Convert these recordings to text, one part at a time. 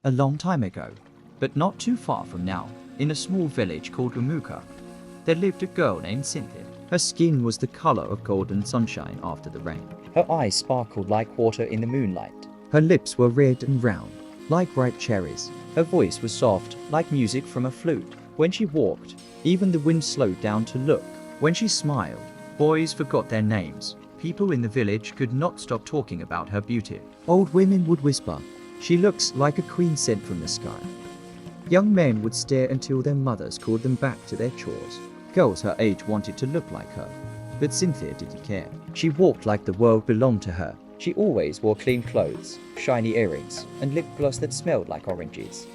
A long time ago, but not too far from now, in a small village called Lamuka, there lived a girl named Cynthia. Her skin was the color of golden sunshine after the rain. Her eyes sparkled like water in the moonlight. Her lips were red and round, like ripe cherries. Her voice was soft, like music from a flute. When she walked, Even the wind slowed down to look. When she smiled, boys forgot their names. People in the village could not stop talking about her beauty. Old women would whisper, "She looks like a queen sent from the sky." Young men would stare until their mothers called them back to their chores. Girls her age wanted to look like her, but Cynthia didn't care. she walked like the world belonged to her. She always wore clean clothes, shiny earrings, and lip gloss that smelled like oranges.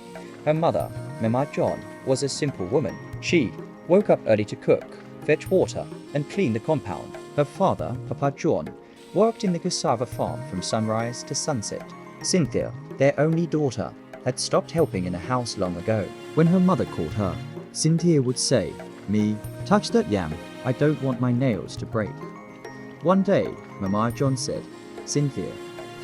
Her mother, Mama John, was a simple woman. She woke up early to cook, fetch water, and clean the compound. Her father, Papa John, Worked in the cassava farm from sunrise to sunset. Cynthia, Their only daughter had stopped helping in the house long ago. when her mother called her, Cynthia would say, "Me, touch that yam, I don't want my nails to break." One day, Mama John said, "Cynthia,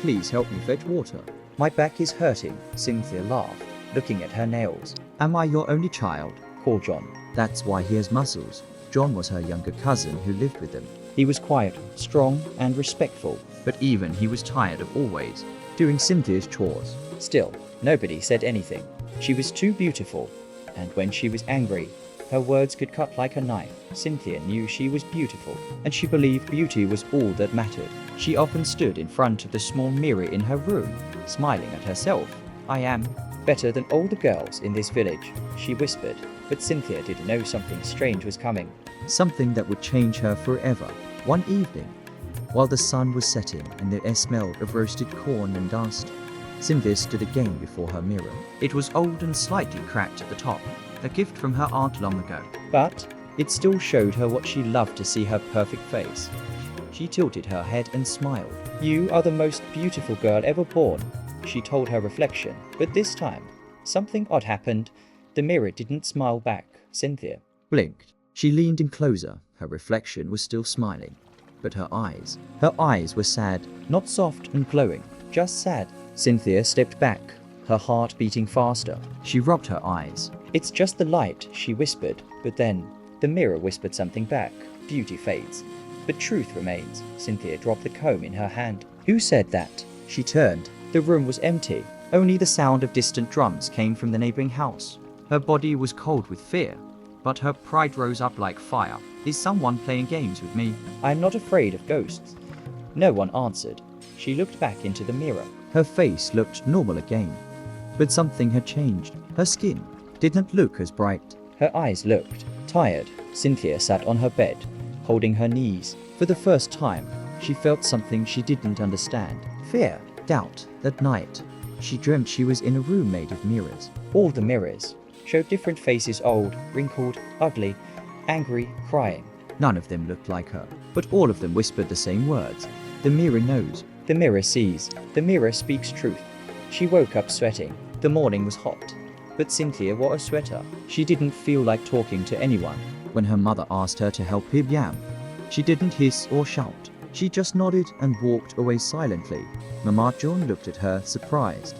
please help me fetch water." My back is hurting, Cynthia laughed, looking at her nails. "Am I your only child?" Called John. That's why he has muscles. John was her younger cousin who lived with them. He was quiet, strong, and respectful. But even he was tired of always doing Cynthia's chores. Still, nobody said anything. She was too beautiful, and when she was angry, her words could cut like a knife. Cynthia knew she was beautiful, and she believed beauty was all that mattered. She often stood in front of the small mirror in her room, smiling at herself. "I am better than all the girls in this village," she whispered. But Cynthia didn't know something strange was coming. Something that would change her forever. One evening, while the sun was setting and the air smelled of roasted corn and dust, Cynthia stood again before her mirror. It was old and slightly cracked at the top, a gift from her aunt long ago. But it still showed her what she loved to see, her perfect face. She tilted her head and smiled. "You are the most beautiful girl ever born," she told her reflection. But this time, something odd happened. The mirror didn't smile back. Cynthia Blinked. She leaned in closer. Her reflection was still smiling. But her eyes were sad. not soft and glowing, just sad. Cynthia stepped back, her heart beating faster. She rubbed her eyes. "It's just the light," she whispered. But then, the mirror whispered something back. "Beauty fades, but truth remains." Cynthia dropped the comb in her hand. "Who said that?" She turned. The room was empty. Only the sound of distant drums came from the neighboring house. Her body was cold with fear, but her pride rose up like fire. "Is someone playing games with me?" "I'm not afraid of ghosts." No one answered. She looked back into the mirror. Her face looked normal again, but something had changed. Her skin didn't look as bright. Her eyes looked tired. Cynthia sat on her bed, holding her knees. For the first time, she felt something she didn't understand. Fear. Doubt. That night, she dreamt she was in a room made of mirrors. All the mirrors showed different faces, old, wrinkled, ugly, angry, crying. None of them looked like her, but all of them whispered the same words. The mirror knows. The mirror sees. The mirror speaks truth. She woke up sweating. The morning was hot, but Cynthia wore a sweater. She didn't feel like talking to anyone. When her mother asked her to help peel yam, she didn't hiss or shout. She just nodded and walked away silently. Mama John looked at her, surprised.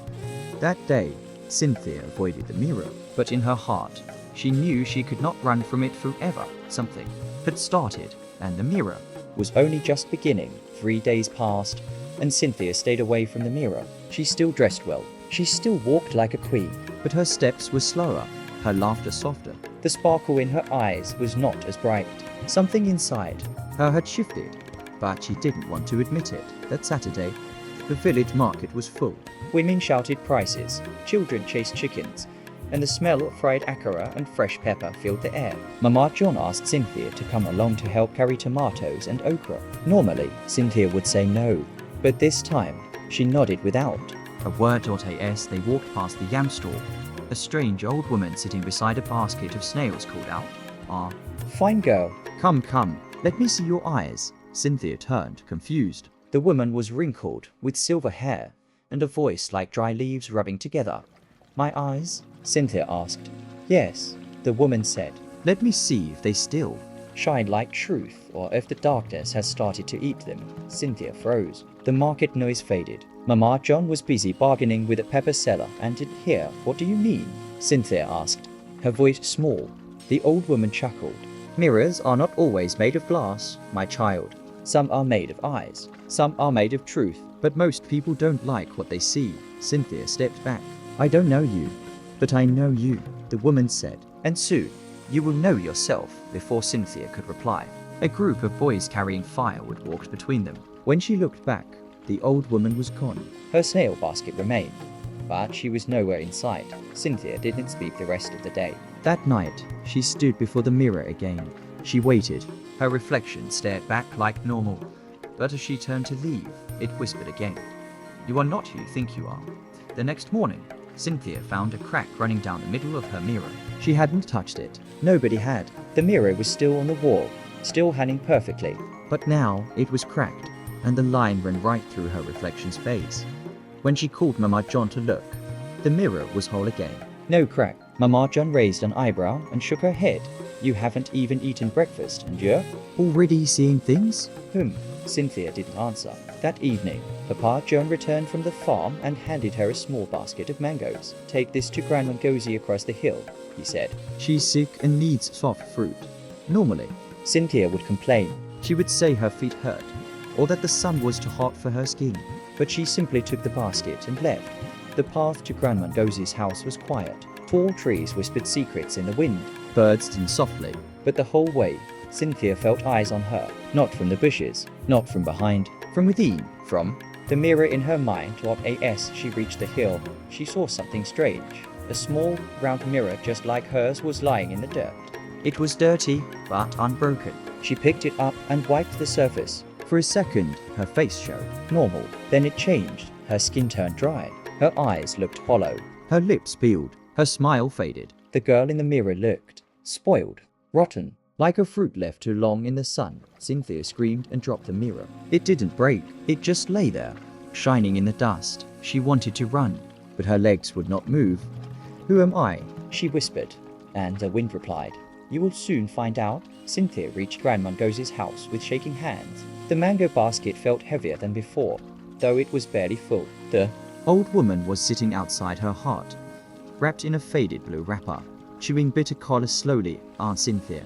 That day, Cynthia avoided the mirror, but in her heart, she knew she could not run from it forever. Something had started, and the mirror Was only just beginning. 3 days passed, and Cynthia stayed away from the mirror. She still dressed well. She still walked like a queen. but her steps were slower, her laughter softer. The sparkle in her eyes was not as bright. Something inside Her had shifted, but she didn't want to admit it. That Saturday, the village market was full. Women shouted prices, children chased chickens, and the smell of fried akara and fresh pepper filled the air. Mama John asked Cynthia to come along to help carry tomatoes and okra. Normally, Cynthia would say no, but this time, she nodded without. A word or as they walked past the yam stall, a strange old woman sitting beside a basket of snails called out, "Ah, "Fine girl." come, come, let me see your eyes." Cynthia turned, confused. The woman was wrinkled, with silver hair, and a voice like dry leaves rubbing together. "My eyes?" Cynthia asked. "Yes," the woman said. Let me see if they still. "Shine like truth, or if the darkness has started to eat them." Cynthia froze. The market noise faded. Mama John was busy bargaining with a pepper seller and didn't hear. What do you mean? Cynthia asked, her voice small. The old woman chuckled. Mirrors are not always made of glass, my child. Some are made of eyes. Some are made of truth. But most people don't like what they see. Cynthia stepped back. I don't know you, but I know you, the woman said. And soon, you will know yourself. Before Cynthia could reply, a group of boys carrying firewood walked between them. When she looked back, the old woman was gone. Her snail basket remained, but she was nowhere in sight. Cynthia didn't speak the rest of the day. That night, she stood before the mirror again. She waited. Her reflection stared back like normal, but as she turned to leave, it whispered again. You are not who you think you are. The next morning, Cynthia found a crack running down the middle of her mirror. She hadn't touched it. Nobody had. The mirror was still on the wall, still hanging perfectly. But now it was cracked, and the line ran right through her reflection's face. When she called Mama John to look, the mirror was whole again. No crack. Mama John raised an eyebrow and shook her head. You haven't even eaten breakfast, and you're already seeing things? Cynthia didn't answer. That evening, Papa John returned from the farm and handed her a small basket of mangoes. Take this to Grandma Gozy across the hill, he said. She's sick and needs soft fruit. Normally, Cynthia would complain. She would say her feet hurt, or that the sun was too hot for her skin. But she simply took the basket and left. The path to Grandma Gozy's house was quiet. Tall trees whispered secrets in the wind. Birds sang softly. But the whole way, Cynthia felt eyes on her. Not from the bushes, not from behind, from within. From the mirror in her mind. As she reached the hill, she saw something strange. A small, round mirror just like hers was lying in the dirt. It was dirty, but unbroken. She picked it up and wiped the surface. For a second, her face showed normal. Then it changed. Her skin turned dry. Her eyes looked hollow. Her lips peeled. Her smile faded. The girl in the mirror looked spoiled, rotten. Like a fruit left too long in the sun, Cynthia screamed and dropped the mirror. It didn't break. It just lay there, shining in the dust. She wanted to run, but her legs would not move. Who am I? She whispered, and the wind replied. You will soon find out. Cynthia reached Grandma Gozy's house with shaking hands. The mango basket felt heavier than before, though it was barely full. The old woman was sitting outside her hut, wrapped in a faded blue wrapper, chewing bitter cola slowly. Aunt Cynthia,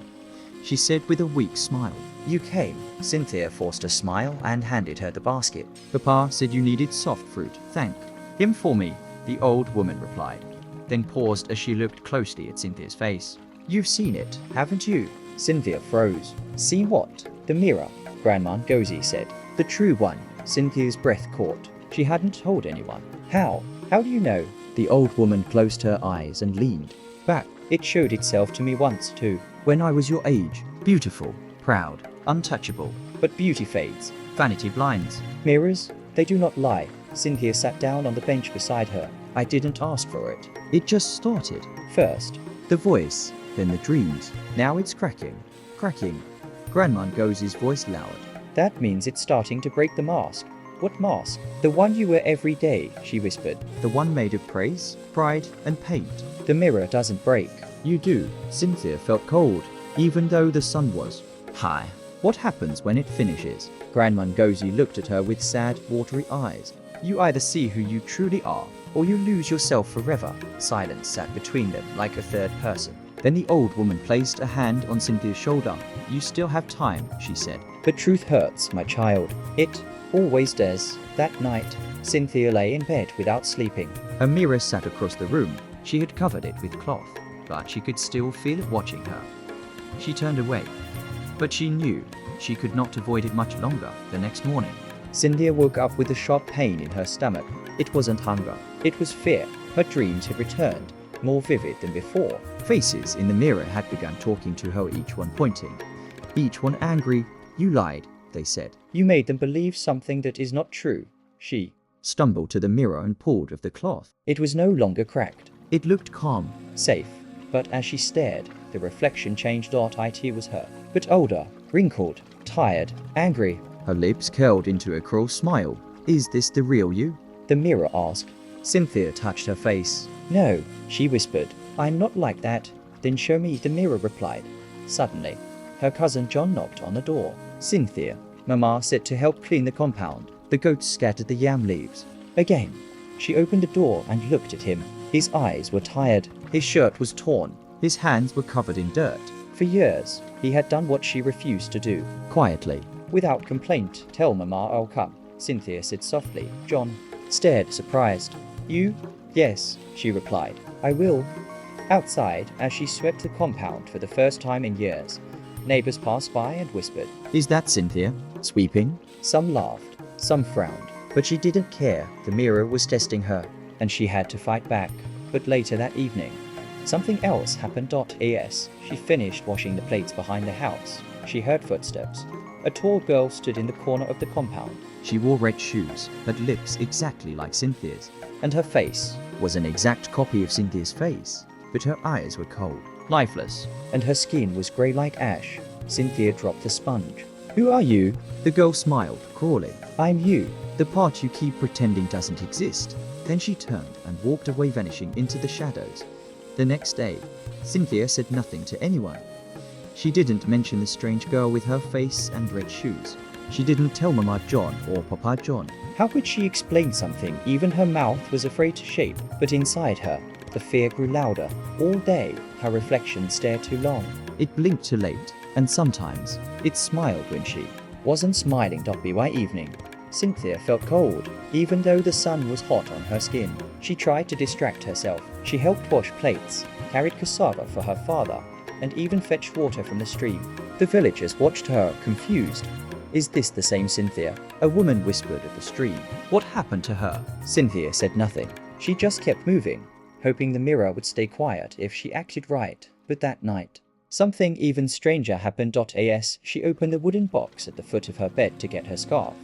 she said with a weak smile. You came. Cynthia forced a smile and handed her the basket. Papa said you needed soft fruit. Thank him for me, the old woman replied, then paused as she looked closely at Cynthia's face. You've seen it, haven't you? Cynthia froze. See what? The mirror, Grandma Gozy said. The true one. Cynthia's breath caught. She hadn't told anyone. How? How do you know? The old woman closed her eyes and leaned back. It showed itself to me once too. When I was your age. Beautiful, proud, untouchable. But beauty fades. Vanity blinds. Mirrors, they do not lie. Cynthia sat down on the bench beside her. I didn't ask for it. It just started. First, the voice, then the dreams. Now it's cracking. Cracking. Grandma Gozy's voice lowered. That means it's starting to break the mask. What mask? The one you wear every day, she whispered. The one made of praise, pride, and paint. The mirror doesn't break. You do. Cynthia felt cold, even though the sun was high. What happens when it finishes? Grandma Gozy looked at her with sad, watery eyes. You either see who you truly are, or you lose yourself forever. Silence sat between them like a third person. Then the old woman placed a hand on Cynthia's shoulder. You still have time, she said. The truth hurts, my child. It always does. That night, Cynthia lay in bed without sleeping. A mirror sat across the room. She had covered it with cloth, but she could still feel it watching her. She turned away, but she knew she could not avoid it much longer. The next morning, Cynthia woke up with a sharp pain in her stomach. It wasn't hunger. It was fear. Her dreams had returned, more vivid than before. Faces in the mirror had begun talking to her, each one pointing, each one angry. You lied, they said. You made them believe something that is not true. She stumbled to the mirror and pulled off the cloth. It was no longer cracked. It looked calm, safe. But as she stared, the reflection changed. It was her, but older, wrinkled, tired, angry. Her lips curled into a cruel smile. Is this the real you? The mirror asked. Cynthia touched her face. No, she whispered. I'm not like that. Then show me, the mirror replied. Suddenly, her cousin John knocked on the door. Cynthia, Mama said to help clean the compound. The goats scattered the yam leaves. Again. She opened the door and looked at him. His eyes were tired. His shirt was torn. His hands were covered in dirt. For years, he had done what she refused to do. Quietly. Without complaint. Tell Mama I'll come, Cynthia said softly. John stared, surprised. You? Yes, she replied. I will. Outside, as she swept the compound for the first time in years, neighbors passed by and whispered. Is that Cynthia? Sweeping? Some laughed, some frowned, but she didn't care. The mirror was testing her, and she had to fight back. But later that evening, something else happened. As she finished washing the plates behind the house, she heard footsteps. A tall girl stood in the corner of the compound. She wore red shoes, had lips exactly like Cynthia's, And her face was an exact copy of Cynthia's face, but her eyes were cold, lifeless. and her skin was grey like ash. Cynthia dropped the sponge. Who are you? The girl smiled, crawling. I'm you. The part you keep pretending doesn't exist. Then she turned and walked away, vanishing into the shadows. The next day, Cynthia said nothing to anyone. She didn't mention the strange girl with her face and red shoes. She didn't tell Mama John or Papa John. How could she explain something? Even her mouth was afraid to shape, but inside her, the fear grew louder. All day, her reflection stared too long. It blinked too late, and sometimes It smiled when she wasn't smiling. By evening, Cynthia felt cold, even though the sun was hot on her skin. She tried to distract herself. She helped wash plates, carried cassava for her father, and even fetched water from the stream. The villagers watched her, confused. Is this the same Cynthia? A woman whispered at the stream. what happened to her? Cynthia said nothing. She just kept moving, hoping the mirror would stay quiet if she acted right. But that night, something even stranger happened. As she opened the wooden box at the foot of her bed to get her scarf,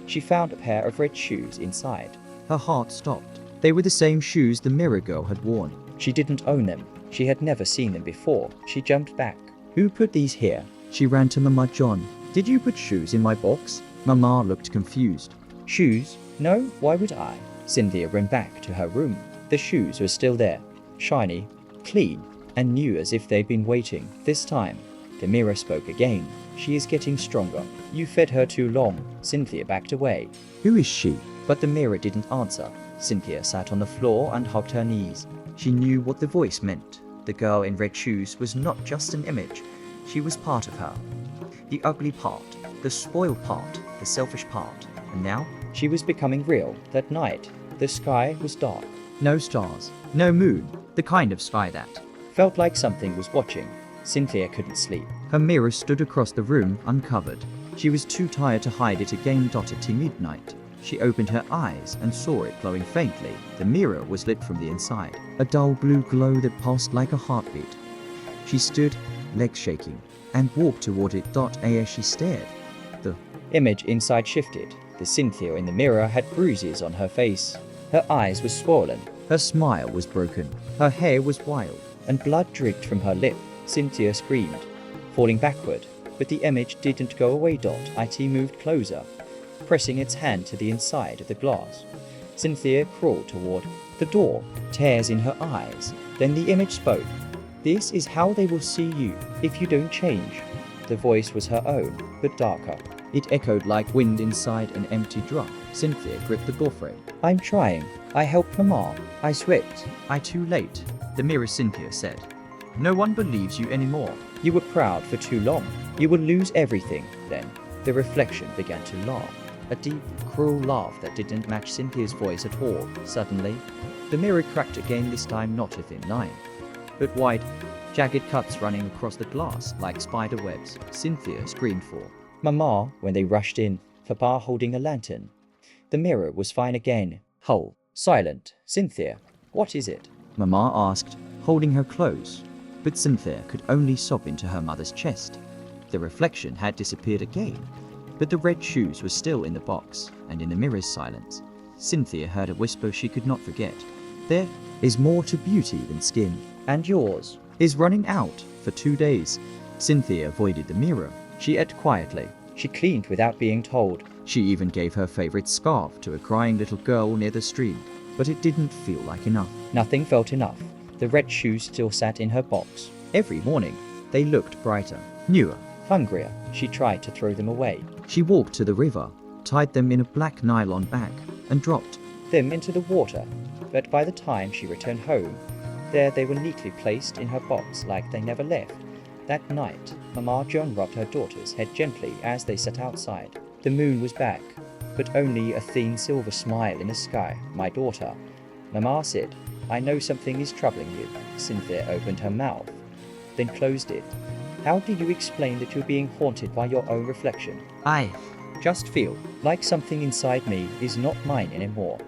she found a pair of red shoes inside. Her heart stopped. They were the same shoes the mirror girl had worn. She didn't own them. She had never seen them before. She jumped back. Who put these here? She ran to Mama John. Did you put shoes in my box? Mama looked confused. Shoes? No, why would I? Cynthia ran back to her room. The shoes were still there, shiny, clean, and new as if they'd been waiting. This time, the mirror spoke again. She is getting stronger. You fed her too long. Cynthia backed away. Who is she? But the mirror didn't answer. Cynthia sat on the floor and hugged her knees. She knew what the voice meant. The girl in red shoes was not just an image. She was part of her. The ugly part, the spoiled part, the selfish part. And now, She was becoming real. That night, the sky was dark. no stars, no moon, the kind of sky that. Felt like something was watching. Cynthia couldn't sleep. Her mirror stood across the room, uncovered. She was too tired to hide it again. At midnight, she opened her eyes and saw it glowing faintly. The mirror was lit from the inside, a dull blue glow that pulsed like a heartbeat. She stood, legs shaking, and walked toward it. As she stared, the Image inside shifted. The Cynthia in the mirror had bruises on her face. Her eyes were swollen, her smile was broken, her hair was wild. and blood dripped from her lip. Cynthia screamed, falling backward, but the image didn't go away. It moved closer, pressing its hand to the inside of the glass. Cynthia crawled toward the door, tears in her eyes. Then the image spoke. This is how they will see you if you don't change. The voice was her own, but darker. It echoed like wind inside an empty drum. Cynthia gripped the doorframe. I'm trying. I helped Mama. I swept. Too late, the mirror Cynthia said. No one believes you anymore. You were proud for too long. You will lose everything. Then the reflection began to laugh. A deep, cruel laugh that didn't match Cynthia's voice at all. Suddenly, the mirror cracked again, this time not a thin line, but wide, jagged cuts running across the glass like spider webs. Cynthia screamed for Mama when they rushed in, Papa holding a lantern. The mirror was fine again, whole, silent. Cynthia, what is it? Mama asked, holding her close, but Cynthia could only sob into her mother's chest. The reflection had disappeared again, but the red shoes were still in the box, and in the mirror's silence, Cynthia heard a whisper she could not forget. There is more to beauty than skin. And yours? Is running out for 2 days. Cynthia avoided the mirror. She ate quietly. She cleaned without being told. She even gave her favorite scarf to a crying little girl near the stream. But it didn't feel like enough. Nothing felt enough. The red shoes still sat in her box. Every morning, they looked brighter, newer, hungrier. She tried to throw them away. She walked to the river, tied them in a black nylon bag, and dropped them into the water, but by the time she returned home, there they were neatly placed in her box like they never left. That night, Mama John rubbed her daughter's head gently as they sat outside. The moon was back, but only a thin silver smile in the sky. "My daughter," Mama said, "I know something is troubling you." Cynthia opened her mouth, then closed it. "How do you explain that you're being haunted by your own reflection?" I "Just feel like something inside me is not mine anymore,"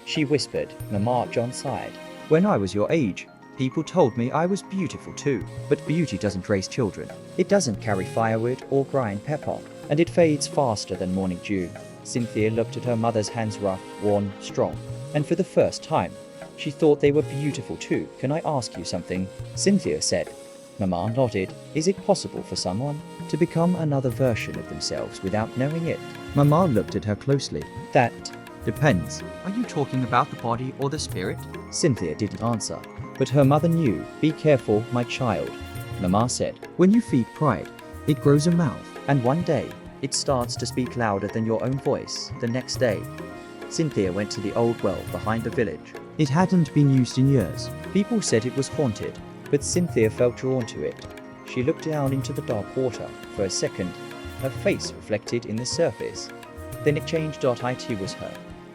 she whispered. Mama John sighed. When I was your age, people told me I was beautiful too, but beauty doesn't raise children. It doesn't carry firewood or grind pepper, and it fades faster than morning dew. Cynthia looked at her mother's hands, rough, worn, strong, and for the first time, she thought they were beautiful too. "Can I ask you something?" Cynthia said. Mama nodded. "Is it possible for someone to become another version of themselves without knowing it?" Mama looked at her closely. "That depends. Are you talking about the body or the spirit? Cynthia didn't answer, but her mother knew. "Be careful, my child," Mama said. When you feed pride, it grows a mouth. "And one day, it starts to speak louder than your own voice." The next day, Cynthia went to the old well behind the village. It hadn't been used in years. People said it was haunted, but Cynthia felt drawn to it. She looked down into the dark water. For a second, her face reflected in the surface. Then it changed. It was her,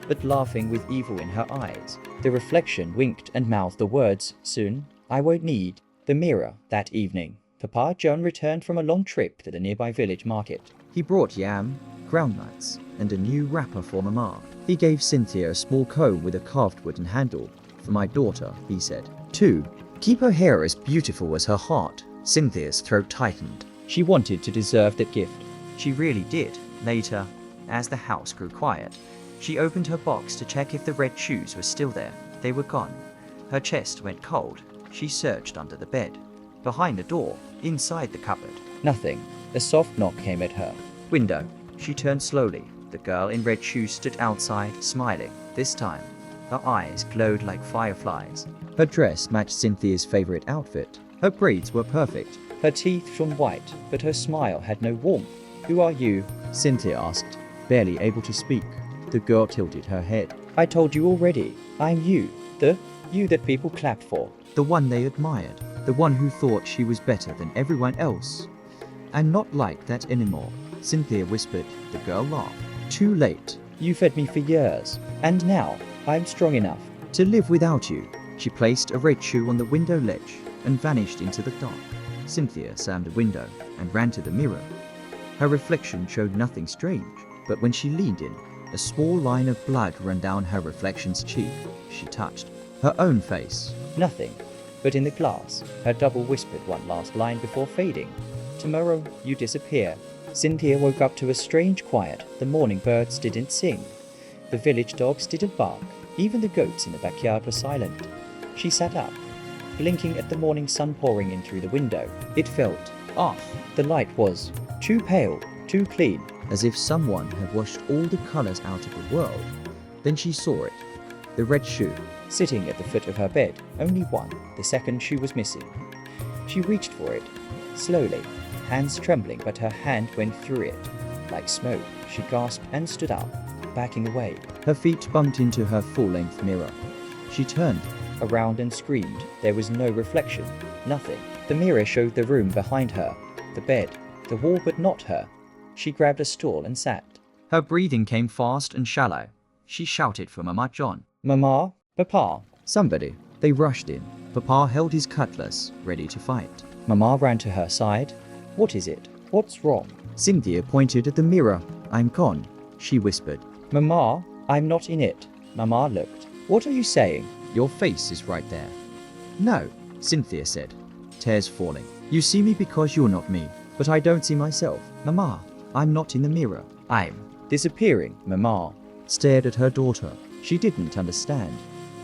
but laughing with evil in her eyes. The reflection winked and mouthed the words, "Soon, I won't need the mirror." That evening, Papa John returned from a long trip to the nearby village market. He brought yam, groundnuts, and a new wrapper for Mama. He gave Cynthia a small comb with a carved wooden handle. "For my daughter," he said. 2. Keep her hair as beautiful as her heart. Cynthia's throat tightened. She wanted to deserve that gift. She really did. Later, as the house grew quiet, she opened her box to check if the red shoes were still there. They were gone. Her chest went cold. She searched under the bed, behind the door, inside the cupboard. Nothing. A soft knock came at her window. She turned slowly. The girl in red shoes stood outside, smiling. This time, her eyes glowed like fireflies. Her dress matched Cynthia's favorite outfit. Her braids were perfect. Her teeth shone white, but her smile had no warmth. "Who are you?" Cynthia asked, barely able to speak. The girl tilted her head. "I told you already. I'm you. The you that people clapped for." The one they admired. The one who thought she was better than everyone else. "I'm not like that anymore," Cynthia whispered. The girl laughed. "Too late. You fed me for years, and now I'm strong enough to live without you." She placed a red shoe on the window ledge and vanished into the dark. Cynthia slammed the window and ran to the mirror. Her reflection showed nothing strange, but when she leaned in, a small line of blood ran down her reflection's cheek. She touched her own face. Nothing. But in the glass, her double whispered one last line before fading. "Tomorrow you disappear." Cynthia woke up to a strange quiet. The morning birds didn't sing. The village dogs didn't bark. Even the goats in the backyard were silent. She sat up, blinking at the morning sun pouring in through the window. It felt off. The light was too pale, too clean, as if someone had washed all the colors out of the world. Then she saw it. The red shoe. Sitting at the foot of her bed, only one. The second shoe was missing. She reached for it, slowly, hands trembling, but her hand went through it. Like smoke, she gasped and stood up, backing away. Her feet bumped into her full-length mirror. She turned around and screamed. There was no reflection, nothing. The mirror showed the room behind her, the bed, the wall, but not her. She grabbed a stool and sat. Her breathing came fast and shallow. She shouted for Mama John. "Mama, Papa." Somebody. They rushed in. Papa held his cutlass, ready to fight. Mama ran to her side. "What is it? What's wrong?" Cynthia pointed at the mirror. "I'm gone," she whispered. "Mama, I'm not in it." Mama looked. "What are you saying?" "Your face is right there." "No," Cynthia said, tears falling. "You see me because you're not me, but I don't see myself. Mama, I'm not in the mirror. I'm disappearing." Mama stared at her daughter. She didn't understand.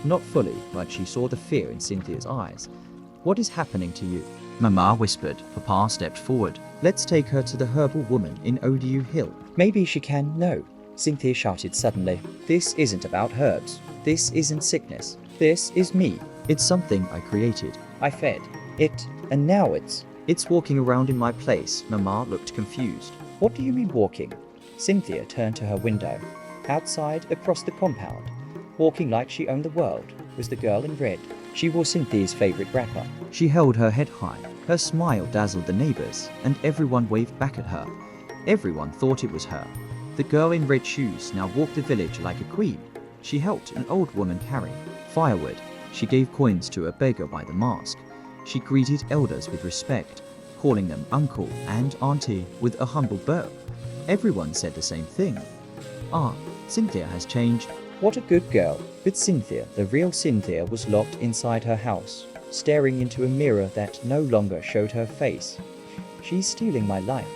Not fully, but she saw the fear in Cynthia's eyes. "What is happening to you?" Mama whispered. Papa stepped forward. "Let's take her to the herbal woman in Odu Hill." "Maybe she can." "No," Cynthia shouted suddenly. "This isn't about herbs. This isn't sickness. This is me. It's something I created. I fed it, and now it's walking around in my place." Mama looked confused. "What do you mean walking?" Cynthia turned to her window. Outside, across the compound, walking like she owned the world, was the girl in red. She wore Cynthia's favorite wrapper. She held her head high. Her smile dazzled the neighbors, and everyone waved back at her. Everyone thought it was her. The girl in red shoes now walked the village like a queen. She helped an old woman carry firewood. She gave coins to a beggar by the mask. She greeted elders with respect, calling them uncle and auntie with a humble burp. Everyone said the same thing. Ah, Cynthia has changed. What a good girl. But Cynthia, the real Cynthia, was locked inside her house, staring into a mirror that no longer showed her face. She's stealing my life.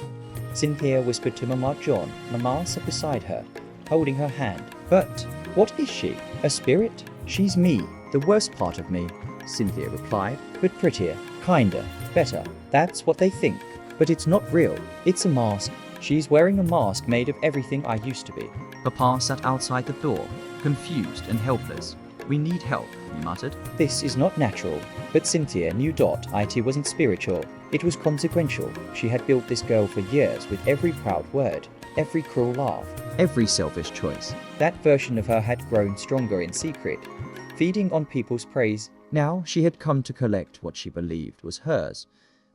Cynthia whispered to Mama John. Mama sat beside her, holding her hand. But what is she? A spirit? She's me, the worst part of me, Cynthia replied, but prettier, kinder, better. That's what they think. But it's not real. It's a mask. She's wearing a mask made of everything I used to be. Papa sat outside the door, confused and helpless. We need help, he muttered. This is not natural. But Cynthia knew it wasn't spiritual. It was consequential. She had built this girl for years with every proud word, every cruel laugh, every selfish choice. That version of her had grown stronger in secret, feeding on people's praise. Now she had come to collect what she believed was hers.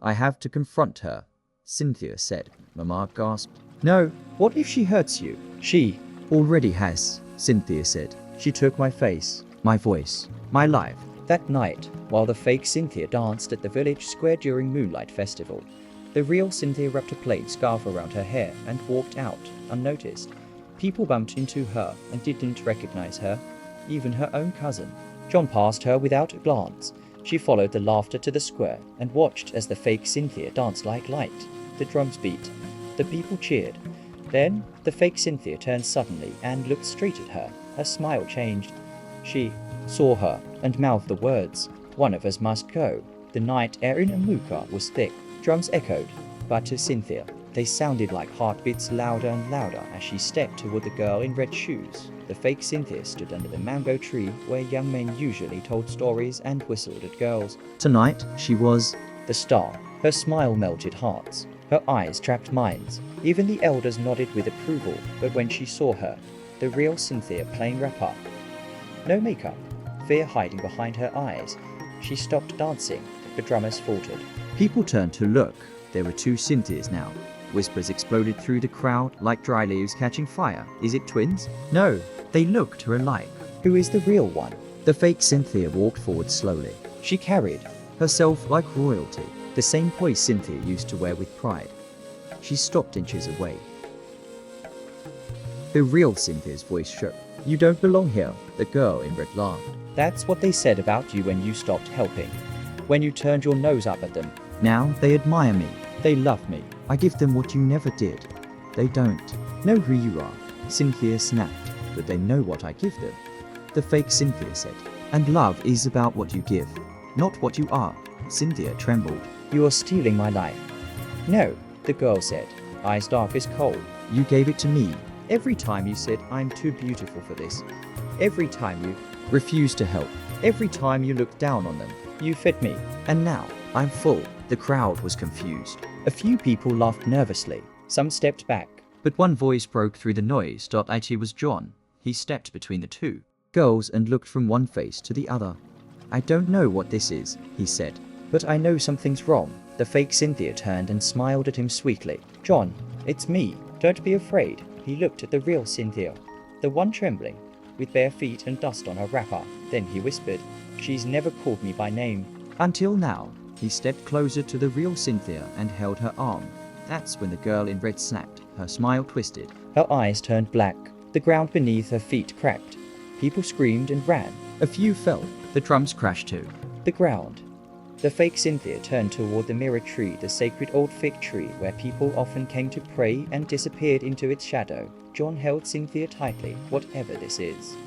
I have to confront her, Cynthia said. Mama gasped. No, what if she hurts you? She already has, Cynthia said. She took my face, my voice, my life. That night, while the fake Cynthia danced at the village square during Moonlight Festival, the real Cynthia wrapped a plaid scarf around her hair and walked out, unnoticed. People bumped into her and didn't recognize her, even her own cousin. John passed her without a glance. She followed the laughter to the square and watched as the fake Cynthia danced like light. The drums beat. The people cheered. Then, the fake Cynthia turned suddenly and looked straight at her. Her smile changed. She saw her and mouthed the words, "One of us must go." The night air in Lamuka was thick. Drums echoed, but to Cynthia, they sounded like heartbeats, louder and louder as she stepped toward the girl in red shoes. The fake Cynthia stood under the mango tree where young men usually told stories and whistled at girls. Tonight, she was the star. Her smile melted hearts. Her eyes trapped minds. Even the elders nodded with approval, but when she saw her, the real Cynthia playing wrap-up, no makeup, fear hiding behind her eyes, she stopped dancing. The drummers faltered. People turned to look. There were two Cynthias now. Whispers exploded through the crowd like dry leaves catching fire. Is it twins? No, they looked alike. Who is the real one? The fake Cynthia walked forward slowly. She carried herself like royalty, the same poise Cynthia used to wear with pride. She stopped inches away. The real Cynthia's voice shook. You don't belong here, the girl in red laughed. That's what they said about you when you stopped helping. When you turned your nose up at them. Now they admire me. They love me. I give them what you never did. They don't know who you are. Cynthia snapped, but they know what I give them. The fake Cynthia said. And love is about what you give, not what you are. Cynthia trembled. You are stealing my life. No, the girl said, eyes dark as coal. You gave it to me. Every time you said, I'm too beautiful for this. Every time you refused to help. Every time you looked down on them. You fed me. And now, I'm full. The crowd was confused. A few people laughed nervously. Some stepped back. But one voice broke through the noise. It was John. He stepped between the two girls and looked from one face to the other. I don't know what this is, he said. But I know something's wrong. The fake Cynthia turned and smiled at him sweetly. John, it's me. Don't be afraid. He looked at the real Cynthia, the one trembling, with bare feet and dust on her wrapper. Then he whispered, She's never called me by name. Until now. He stepped closer to the real Cynthia and held her arm. That's when the girl in red snapped. Her smile twisted. Her eyes turned black. The ground beneath her feet cracked. People screamed and ran. A few fell. The drums crashed too. The ground. The fake Cynthia turned toward the mirror tree, the sacred old fig tree where people often came to pray, and disappeared into its shadow. John held Cynthia tightly, whatever this is.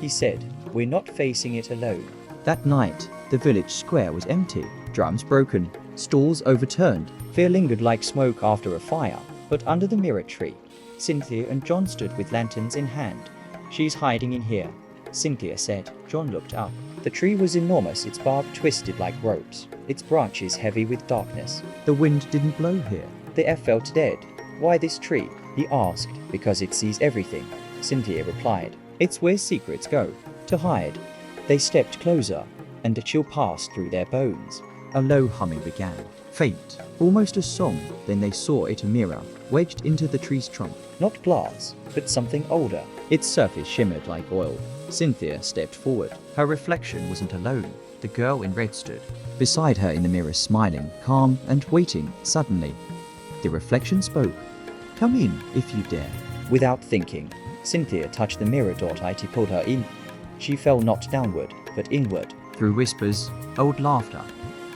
He said, We're not facing it alone. That night, the village square was empty. Drums broken, stalls overturned. Fear lingered like smoke after a fire. But under the mirror tree, Cynthia and John stood with lanterns in hand. She's hiding in here, Cynthia said. John looked up. The tree was enormous, its bark twisted like ropes, its branches heavy with darkness. The wind didn't blow here. The air felt dead. Why this tree? He asked. Because it sees everything, Cynthia replied. It's where secrets go. to hide. They stepped closer, and a chill passed through their bones. A low humming began, faint, almost a song. Then they saw it, a mirror, wedged into the tree's trunk. Not glass, but something older. Its surface shimmered like oil. Cynthia stepped forward. Her reflection wasn't alone. The girl in red stood beside her in the mirror, smiling, calm and waiting. Suddenly, the reflection spoke. "Come in, if you dare." Without thinking, Cynthia touched the mirror. It pulled her in. She fell not downward, but inward. Through whispers, old laughter,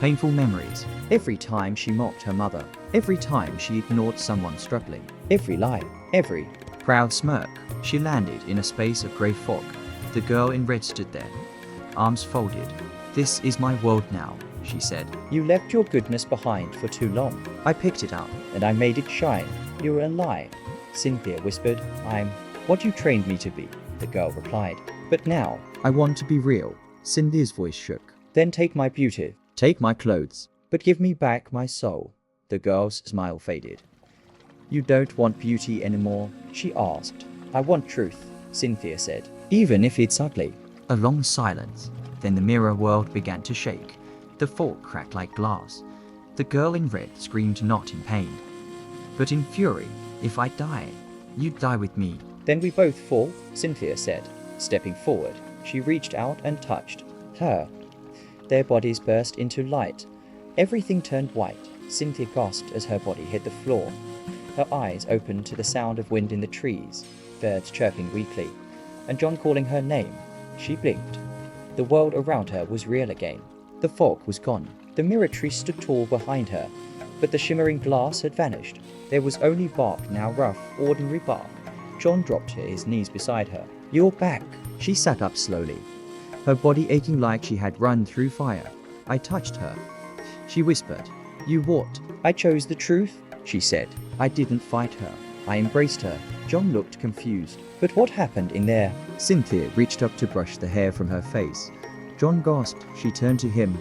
painful memories. Every time she mocked her mother, every time she ignored someone struggling, Every lie, every proud smirk, she landed in a space of grey fog. The girl in red stood there, arms folded. "This is my world now," she said. You left your goodness behind for too long. I picked it up. And I made it shine. You were a lie. Cynthia whispered. I'm what you trained me to be, the girl replied. But now, I want to be real. Cynthia's voice shook. Then take my beauty. Take my clothes. But give me back my soul. The girl's smile faded. You don't want beauty anymore? She asked. I want truth, Cynthia said. Even if it's ugly. A long silence. Then the mirror world began to shake. The fork cracked like glass. The girl in red screamed, not in pain, but in fury. "If I die, you'd die with me." Then we both fall, Cynthia said. Stepping forward, she reached out and touched her. Their bodies burst into light. Everything turned white. Cynthia gasped as her body hit the floor. Her eyes opened to the sound of wind in the trees, birds chirping weakly, and John calling her name. She blinked. The world around her was real again. The fog was gone. The mirror tree stood tall behind her, but the shimmering glass had vanished. There was only bark, now rough, ordinary bark. John dropped to his knees beside her. You're back. She sat up slowly, her body aching like she had run through fire. I touched her. She whispered, "You what?" I chose the truth, she said. I didn't fight her. I embraced her. John looked confused. But what happened in there? Cynthia reached up to brush the hair from her face. John gasped. She turned to him,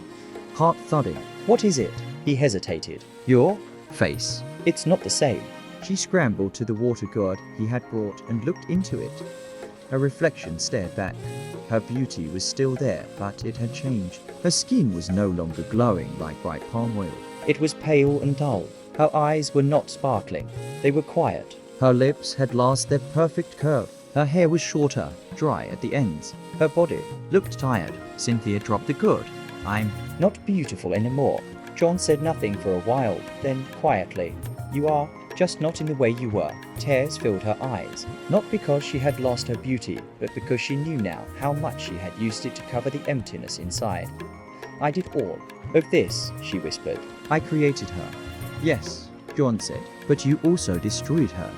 heart thudding. What is it? He hesitated. Your face. It's not the same. She scrambled to the water gourd he had brought and looked into it. Her reflection stared back. Her beauty was still there, but it had changed. Her skin was no longer glowing like bright palm oil. It was pale and dull. Her eyes were not sparkling. They were quiet. Her lips had lost their perfect curve. Her hair was shorter, dry at the ends. Her body looked tired. Cynthia dropped the gourd. I'm not beautiful anymore. John said nothing for a while, then quietly, you are, just not in the way you were. Tears filled her eyes, not because she had lost her beauty, but because she knew now how much she had used it to cover the emptiness inside. I did all of this, she whispered. I created her. Yes, John said, but you also destroyed her.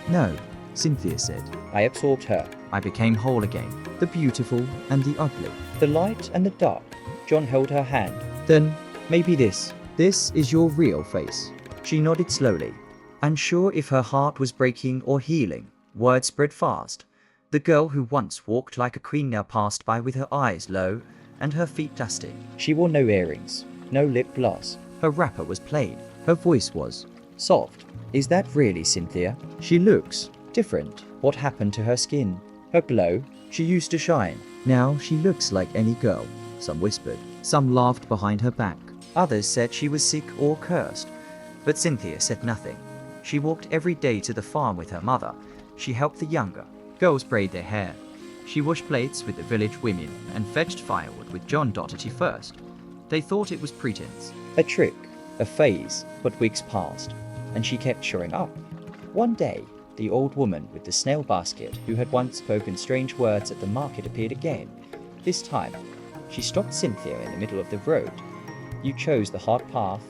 No, Cynthia said. I absorbed her. I became whole again, the beautiful and the ugly. The light and the dark. John held her hand. Then, maybe this is your real face. She nodded slowly, unsure if her heart was breaking or healing. Word spread fast. The girl who once walked like a queen now passed by with her eyes low and her feet dusty. She wore no earrings, no lip gloss. Her wrapper was plain. Her voice was soft. Is that really Cynthia? She looks different. What happened to her skin? Her glow? She used to shine. Now she looks like any girl. Some whispered. Some laughed behind her back. Others said she was sick or cursed. But Cynthia said nothing. She walked every day to the farm with her mother. She helped the younger girls braid their hair. She washed plates with the village women and fetched firewood with John Doherty first. They thought it was pretense. A trick, a phase, but weeks passed, and she kept showing up. One day, the old woman with the snail basket who had once spoken strange words at the market appeared again. This time, she stopped Cynthia in the middle of the road. You chose the hard path,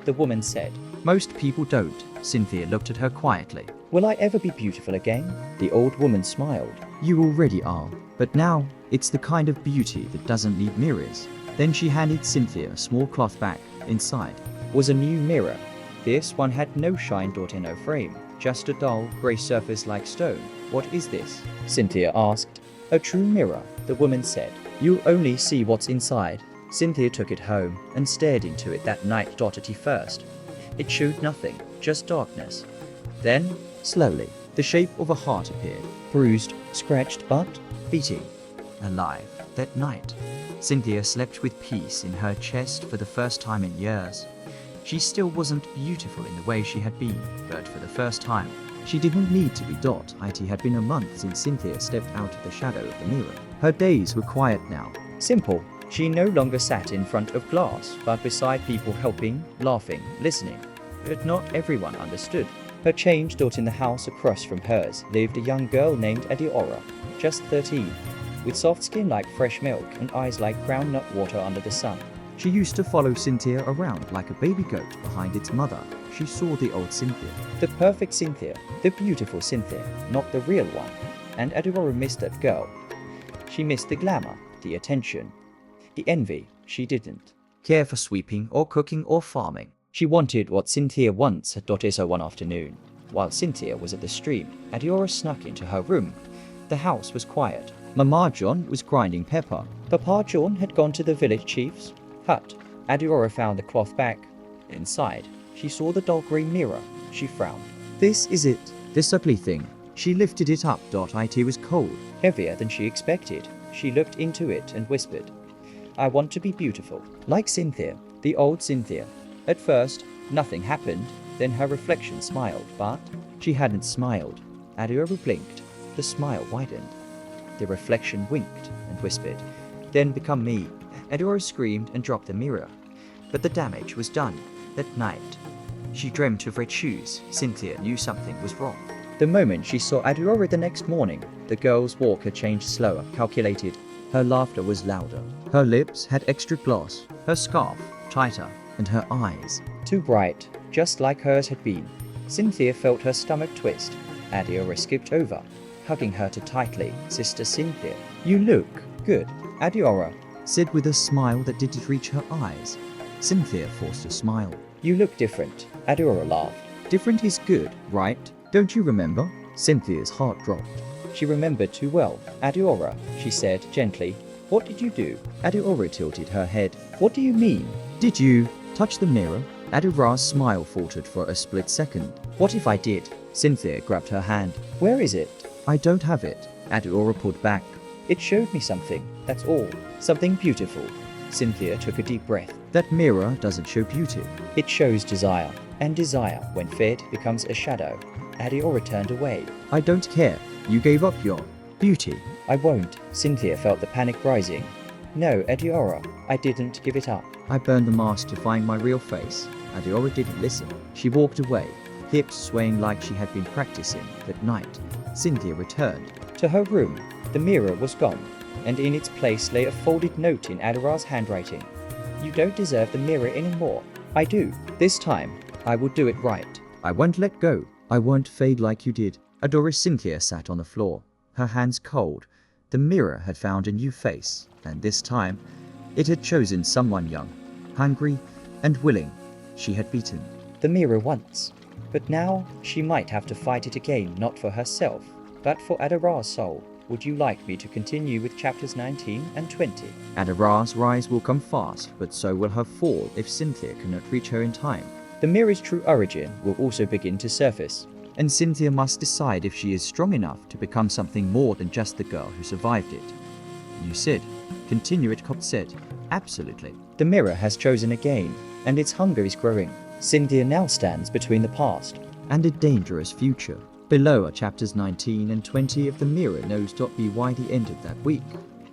the woman said. Most people don't. Cynthia looked at her quietly. Will I ever be beautiful again? The old woman smiled. You already are, but now it's the kind of beauty that doesn't need mirrors. Then she handed Cynthia a small cloth bag. Inside was a new mirror. This one had no shine, no frame, just a dull, grey surface like stone. What is this? Cynthia asked. A true mirror, the woman said. You'll only see what's inside. Cynthia took it home and stared into it that night. Doherty first. It showed nothing, just darkness. Then, slowly, the shape of a heart appeared, bruised, scratched, but beating. alive. That night, Cynthia slept with peace in her chest for the first time in years. She still wasn't beautiful in the way she had been, but for the first time, she didn't need to be dot. It had been a month since Cynthia stepped out of the shadow of the mirror. Her days were quiet now. Simple. She no longer sat in front of glass, but beside people helping, laughing, listening. But not everyone understood. Her change dot in the house across from hers lived a young girl named Adiora, just 13, with soft skin like fresh milk and eyes like groundnut water under the sun. She used to follow Cynthia around like a baby goat behind its mother. She saw the old Cynthia. The perfect Cynthia, the beautiful Cynthia, not the real one. And Adiora missed that girl. She missed the glamour, the attention, the envy. She didn't care for sweeping or cooking or farming. She wanted what Cynthia once had dot so one afternoon. While Cynthia was at the stream, Adiora snuck into her room. The house was quiet. Mama John was grinding pepper. Papa John had gone to the village chief's hut. Adiora found the cloth bag. Inside, she saw the dull green mirror. She frowned. This is it. This ugly thing. She lifted it up. It was cold. Heavier than she expected. She looked into it and whispered, I want to be beautiful. Like Cynthia, the old Cynthia. At first, nothing happened. Then her reflection smiled, but she hadn't smiled. Adiora blinked. The smile widened. The reflection winked and whispered, then become me. Adiora screamed and dropped the mirror. But the damage was done. That night, she dreamt of red shoes. Cynthia knew something was wrong. The moment she saw Adiora the next morning, the girl's walk had changed slower, calculated. Her laughter was louder. Her lips had extra gloss. Her scarf tighter. And her eyes too bright, just like hers had been. Cynthia felt her stomach twist. Adiora skipped over, hugging her too tightly. Sister Cynthia, you look good. Adiora said with a smile that didn't reach her eyes. Cynthia forced a smile. You look different. Adiora laughed. Different is good, right? Don't you remember? Cynthia's heart dropped. She remembered too well. Adiora, she said gently, what did you do? Adiora tilted her head. What do you mean? Did you touch the mirror? Adiora's smile faltered for a split second. What if I did? Cynthia grabbed her hand. Where is it? I don't have it. Adiora pulled back. It showed me something, that's all. Something beautiful. Cynthia took a deep breath. That mirror doesn't show beauty. It shows desire. And desire, when fed, becomes a shadow. Adiora turned away. I don't care. You gave up your beauty. I won't. Cynthia felt the panic rising. No, Adiora, I didn't give it up. I burned the mask to find my real face. Adiora didn't listen. She walked away, hips swaying like she had been practicing. That night, Cynthia returned to her room. The mirror was gone, and in its place lay a folded note in Adiora's handwriting. You don't deserve the mirror anymore. I do. This time, I will do it right. I won't let go. I won't fade like you did. Adiora Cynthia sat on the floor, her hands cold. The mirror had found a new face, and this time, it had chosen someone young, hungry, and willing. She had beaten the mirror once, but now she might have to fight it again, not for herself, but for Adiora's soul. Would you like me to continue with chapters 19 and 20? Adiora's rise will come fast, but so will her fall if Cynthia cannot reach her in time. The mirror's true origin will also begin to surface. And Cynthia must decide if she is strong enough to become something more than just the girl who survived it. You said, continue it, Cobb said. Absolutely. The mirror has chosen again, and its hunger is growing. Cynthia now stands between the past and a dangerous future. Below are chapters 19 and 20 of The Mirror Knows. Be why the end of that week.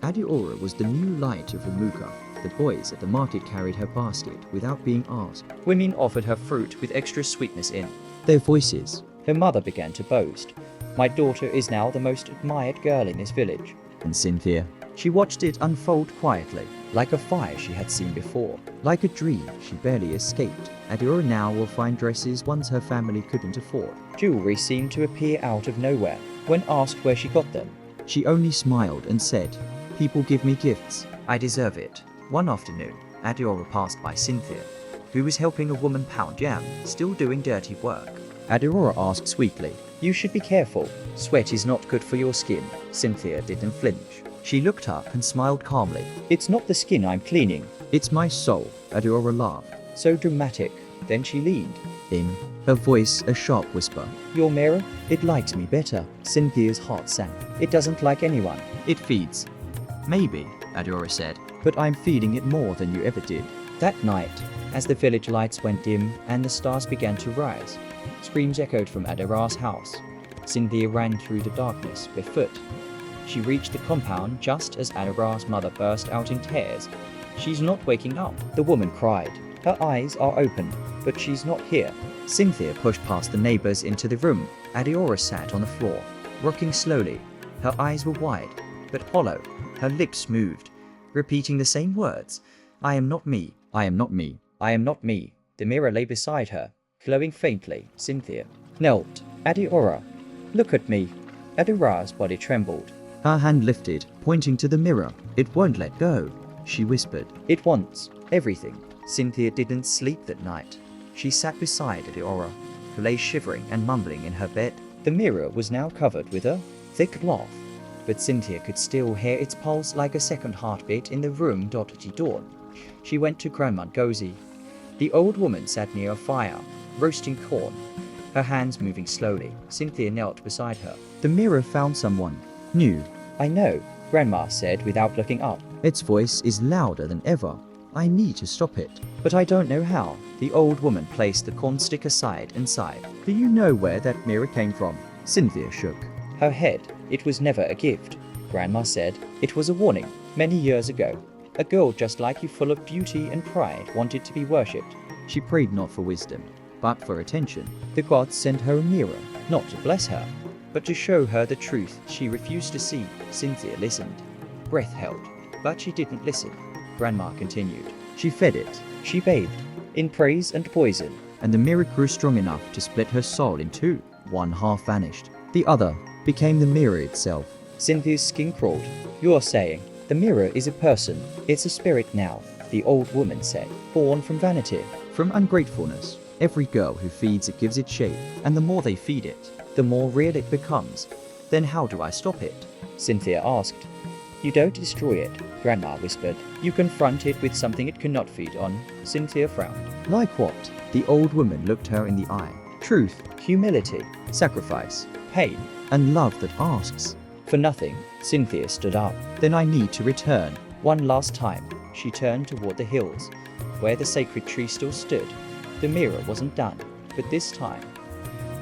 Adiora was the new light of Lamuka. The boys at the market carried her basket without being asked. Women offered her fruit with extra sweetness in their voices. Her mother began to boast. My daughter is now the most admired girl in this village. And Cynthia? She watched it unfold quietly, like a fire she had seen before. Like a dream she barely escaped. Adiora now will find dresses ones her family couldn't afford. Jewelry seemed to appear out of nowhere. When asked where she got them, she only smiled and said, people give me gifts. I deserve it. One afternoon, Adiora passed by Cynthia, who was helping a woman pound yam, still doing dirty work. Adiora asked sweetly, you should be careful. Sweat is not good for your skin. Cynthia didn't flinch. She looked up and smiled calmly. It's not the skin I'm cleaning. It's my soul. Adiora laughed. So dramatic. Then she leaned in, her voice a sharp whisper. Your mirror? It likes me better. Cynthia's heart sank. It doesn't like anyone. It feeds. Maybe, Adora said, but I'm feeling it more than you ever did. That night, as the village lights went dim and the stars began to rise, screams echoed from Adora's house. Cynthia ran through the darkness barefoot. She reached the compound just as Adora's mother burst out in tears. "She's not waking up," the woman cried. "Her eyes are open, but she's not here." Cynthia pushed past the neighbors into the room. Adora sat on the floor, rocking slowly. Her eyes were wide, but hollow. Her lips moved, repeating the same words. "I am not me. I am not me. I am not me." The mirror lay beside her, glowing faintly. Cynthia knelt. "Adora, look at me." Adora's body trembled. Her hand lifted, pointing to the mirror. "It won't let go," she whispered. "It wants everything." Cynthia didn't sleep that night. She sat beside Adora, who lay shivering and mumbling in her bed. The mirror was now covered with a thick cloth, but Cynthia could still hear its pulse like a second heartbeat in the room. Dawn. She went to Grandma Gozy. The old woman sat near a fire, roasting corn, her hands moving slowly. Cynthia knelt beside her. "The mirror found someone new." "I know," Grandma said without looking up. "Its voice is louder than ever. I need to stop it." "But I don't know how." The old woman placed the corn stick aside and sighed. "Do you know where that mirror came from?" Cynthia shook her head. "It was never a gift," Grandma said. "It was a warning. Many years ago, a girl just like you, full of beauty and pride, wanted to be worshipped. She prayed not for wisdom, but for attention. The gods sent her a mirror, not to bless her, but to show her the truth she refused to see." Cynthia listened, breath held, but she didn't listen. Grandma continued. "She fed it. She bathed in praise and poison, and the mirror grew strong enough to split her soul in two. One half vanished. The other became the mirror itself." Cynthia's skin crawled. "You're saying the mirror is a person? It's a spirit now," the old woman said. "Born from vanity." "From ungratefulness. Every girl who feeds it gives it shape, and the more they feed it, the more real it becomes." "Then how do I stop it?" Cynthia asked. "You don't destroy it," Grandma whispered. "You confront it with something it cannot feed on." Cynthia frowned. "Like what?" The old woman looked her in the eye. "Truth, humility, sacrifice, pain, and love that asks for nothing." Cynthia stood up. "Then I need to return." One last time, she turned toward the hills, where the sacred tree still stood. The mirror wasn't done, but this time,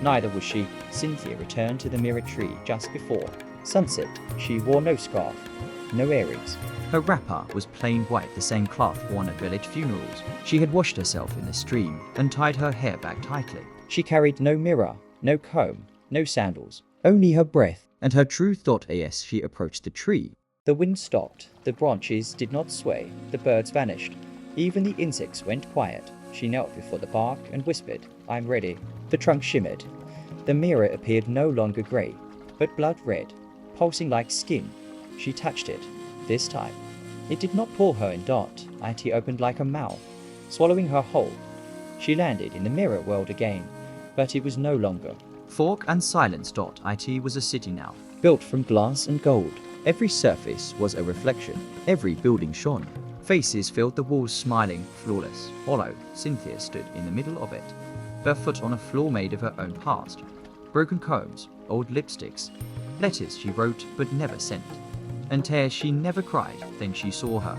neither was she. Cynthia returned to the mirror tree just before sunset. She wore no scarf, no earrings. Her wrapper was plain white, the same cloth worn at village funerals. She had washed herself in the stream and tied her hair back tightly. She carried no mirror, no comb, no sandals, only her breath and her true thought as she approached the tree. The wind stopped, the branches did not sway, the birds vanished, even the insects went quiet. She knelt before the bark and whispered, "I'm ready." The trunk shimmered. The mirror appeared no longer grey, but blood red, pulsing like skin. She touched it. This time, it did not pull her in. It opened like a mouth, swallowing her whole. She landed in the mirror world again, but it was no longer. Fork and Silence. It was a city now, built from glass and gold. Every surface was a reflection. Every building shone. Faces filled the walls, smiling, flawless, hollow. Cynthia stood in the middle of it, barefoot on a floor made of her own past. Broken combs, old lipsticks, letters she wrote but never sent, and tears she never cried. Then she saw her,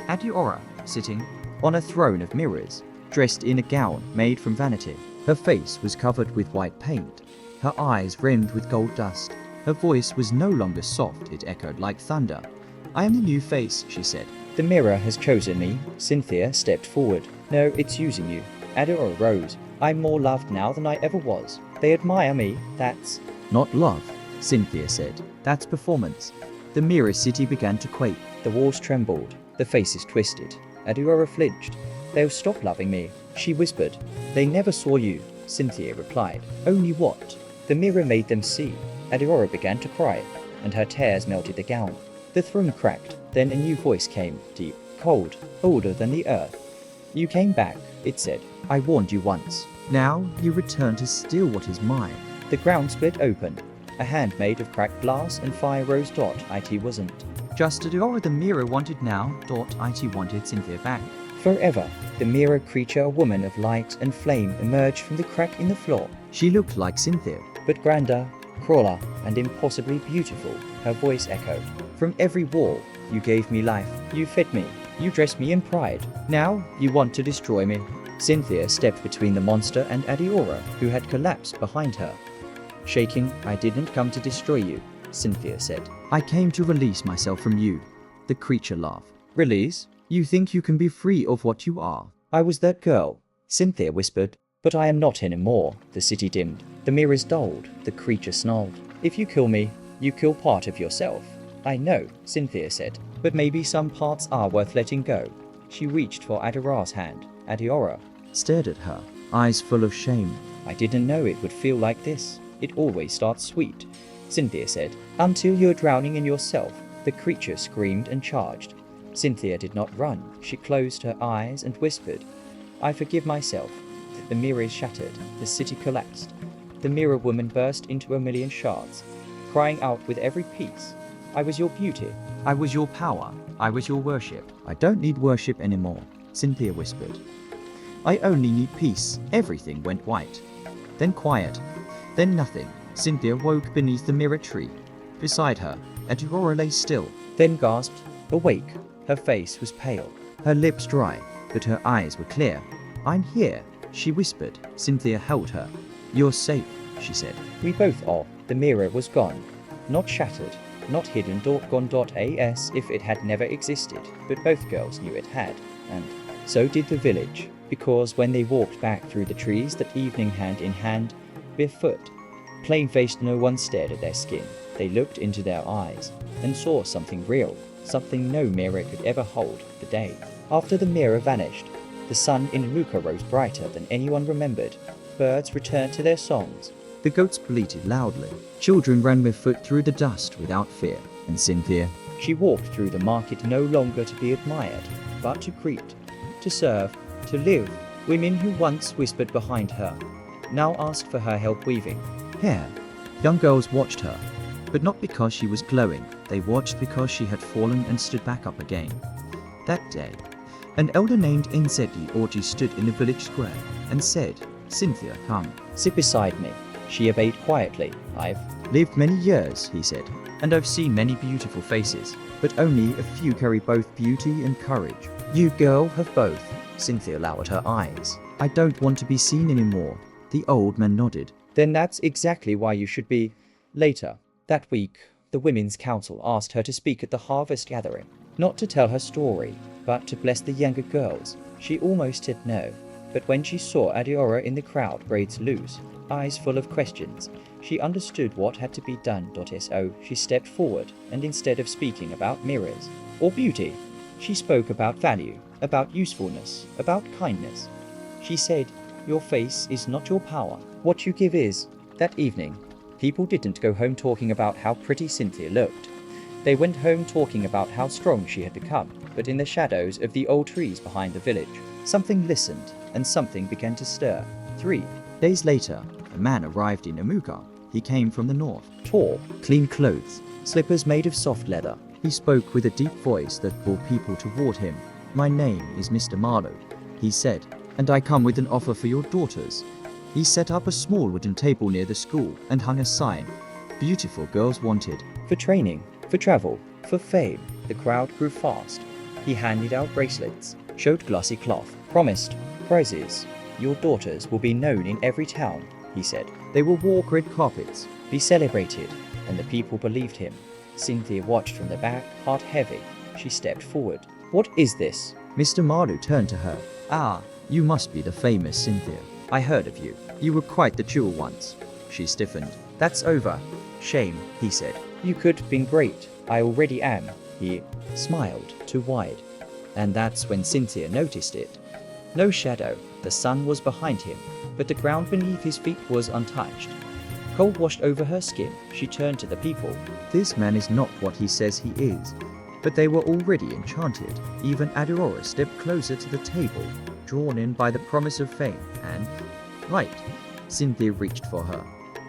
Adora, sitting on a throne of mirrors, dressed in a gown made from vanity. Her face was covered with white paint, her eyes rimmed with gold dust. Her voice was no longer soft, it echoed like thunder. "I am the new face," she said. "The mirror has chosen me." Cynthia stepped forward. "No, it's using you." Adora rose. "I'm more loved now than I ever was. They admire me. That's not love," Cynthia said. "That's performance." The mirror city began to quake. The walls trembled. The faces twisted. Adora flinched. "They'll stop loving me," she whispered. "They never saw you," Cynthia replied. "Only what?" The mirror made them see. Adora began to cry, and her tears melted the gown. The throne cracked. Then a new voice came, deep, cold, older than the earth. "You came back," it said. "I warned you once. Now you return to steal what is mine." The ground split open. A hand made of cracked glass and fire rose. It wasn't just Adora the mirror wanted now. It wanted Cynthia back. Forever. The mirror creature, a woman of light and flame, emerged from the crack in the floor. She looked like Cynthia, but grander, crueler, and impossibly beautiful. Her voice echoed from every wall. You gave me life. You fed me. You dressed me in pride. Now you want to destroy me. Cynthia stepped between the monster and Adiora, who had collapsed behind her. Shaking, I didn't come to destroy you, Cynthia said. I came to release myself from you. The creature laughed. Release? You think you can be free of what you are? I was that girl, Cynthia whispered. But I am not anymore. The city dimmed. The mirrors dulled. The creature snarled. If you kill me, you kill part of yourself. I know, Cynthia said, but maybe some parts are worth letting go. She reached for Adiora's hand. Adiora stared at her, eyes full of shame. I didn't know it would feel like this. It always starts sweet, Cynthia said. Until you're drowning in yourself. The creature screamed and charged. Cynthia did not run. She closed her eyes and whispered, I forgive myself. The mirrors shattered. The city collapsed. The mirror woman burst into a million shards, crying out with every piece, I was your beauty. I was your power. I was your worship. I don't need worship anymore, Cynthia whispered. I only need peace. Everything went white. Then quiet. Then nothing. Cynthia woke beneath the mirror tree. Beside her, Adiora lay still. Then gasped, awake. Her face was pale. Her lips dry, but her eyes were clear. I'm here, she whispered. Cynthia held her. You're safe, she said. We both are. The mirror was gone. Not shattered. Not hidden. Gone.as if it had never existed. But both girls knew it had. And so did the village. Because when they walked back through the trees that evening hand in hand, barefoot, plain-faced, no one stared at their skin. They looked into their eyes and saw something real, something no mirror could ever hold. The day after the mirror vanished, the sun in Lamuka rose brighter than anyone remembered. Birds returned to their songs. The goats bleated loudly. Children ran barefoot through the dust without fear. And Cynthia? She walked through the market no longer to be admired, but to greet, to serve, to live. Women who once whispered behind her now asked for her help weaving. Hair. Young girls watched her, but not because she was glowing. They watched because she had fallen and stood back up again. That day, an elder named Inzedi Orji stood in the village square and said, Cynthia, come. Sit beside me. She obeyed quietly. I've lived many years, he said, and I've seen many beautiful faces, but only a few carry both beauty and courage. You, girl, have both. Cynthia lowered her eyes. I don't want to be seen anymore. The old man nodded. Then that's exactly why you should be. Later, that week, the Women's Council asked her to speak at the harvest gathering. Not to tell her story, but to bless the younger girls. She almost said no, but when she saw Adiora in the crowd, braids loose, eyes full of questions, she understood what had to be done. So she stepped forward, and instead of speaking about mirrors or beauty, she spoke about value, about usefulness, about kindness. She said, your face is not your power. What you give is. That evening, people didn't go home talking about how pretty Cynthia looked. They went home talking about how strong she had become. But in the shadows of the old trees behind the village, something listened, and something began to stir. 3 days later, a man arrived in Lamuka. He came from the north. Tall, clean clothes, slippers made of soft leather. He spoke with a deep voice that brought people toward him. My name is Mr. Marlowe, he said, and I come with an offer for your daughters. He set up a small wooden table near the school and hung a sign. Beautiful girls wanted. For training, for travel, for fame. The crowd grew fast. He handed out bracelets, showed glossy cloth, promised prizes. Your daughters will be known in every town, he said. They will walk red carpets, be celebrated, and the people believed him. Cynthia watched from the back, heart heavy. She stepped forward. What is this? Mr. Marlowe turned to her. Ah, you must be the famous Cynthia. I heard of you. You were quite the jewel once. She stiffened. That's over. Shame, he said. You could have been great. I already am. He smiled too wide. And that's when Cynthia noticed it. No shadow. The sun was behind him, but the ground beneath his feet was untouched. Cold washed over her skin. She turned to the people. This man is not what he says he is. But they were already enchanted. Even Adiora stepped closer to the table, drawn in by the promise of fame, and... Right. Cynthia reached for her,